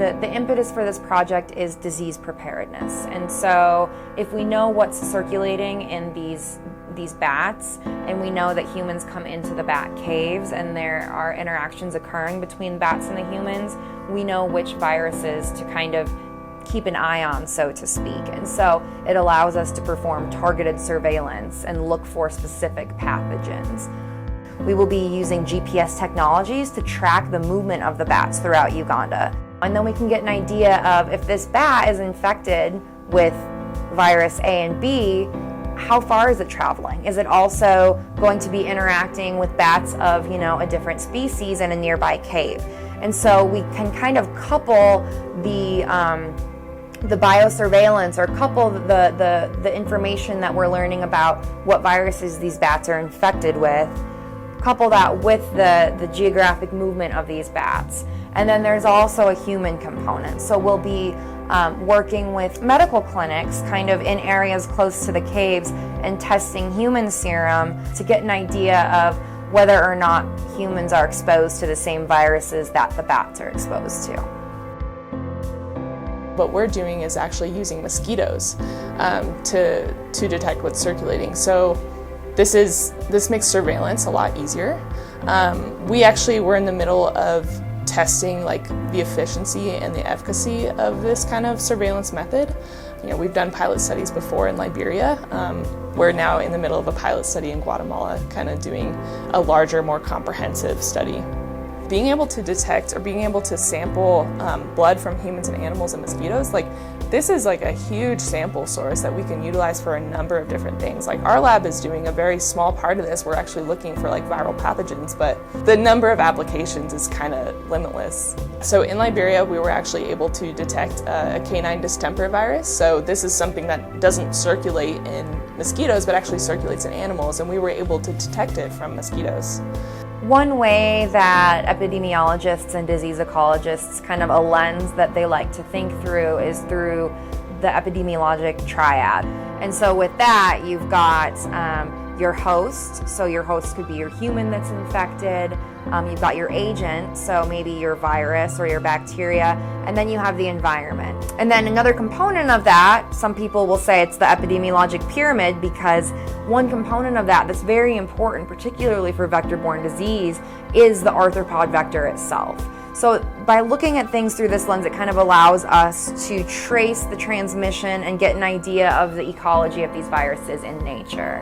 The impetus for this project is disease preparedness. And so if we know what's circulating in these bats, and we know that humans come into the bat caves and there are interactions occurring between bats and the humans, we know which viruses to kind of keep an eye on, so to speak. And so it allows us to perform targeted surveillance and look for specific pathogens. We will be using GPS technologies to track the movement of the bats throughout Uganda. And then we can get an idea of if this bat is infected with virus A and B, how far is it traveling? Is it also going to be interacting with bats of, a different species in a nearby cave? And so we can kind of couple the biosurveillance, or couple the information that we're learning about what viruses these bats are infected with, couple that with the geographic movement of these bats. And then there's also a human component. So we'll be working with medical clinics kind of in areas close to the caves and testing human serum to get an idea of whether or not humans are exposed to the same viruses that the bats are exposed to. What we're doing is actually using mosquitoes to detect what's circulating. So this makes surveillance a lot easier. We actually were in the middle of testing the efficiency and the efficacy of this kind of surveillance method. We've done pilot studies before in Liberia. We're now in the middle of a pilot study in Guatemala, kind of doing a larger, more comprehensive study. Being able to detect or being able to sample blood from humans and animals and mosquitoes, this is a huge sample source that we can utilize for a number of different things. Our lab is doing a very small part of this. We're actually looking for viral pathogens, but the number of applications is kind of limitless. So in Liberia, we were actually able to detect a canine distemper virus. So this is something that doesn't circulate in mosquitoes, but actually circulates in animals, and we were able to detect it from mosquitoes. One way that epidemiologists and disease ecologists, kind of a lens that they like to think through, is through the epidemiologic triad. And so with that, you've got your host. So your host could be your human that's infected. You've got your agent, so maybe your virus or your bacteria, and then you have the environment. And then another component of that, some people will say it's the epidemiologic pyramid, because one component of that that's very important, particularly for vector-borne disease, is the arthropod vector itself. So by looking at things through this lens, it kind of allows us to trace the transmission and get an idea of the ecology of these viruses in nature.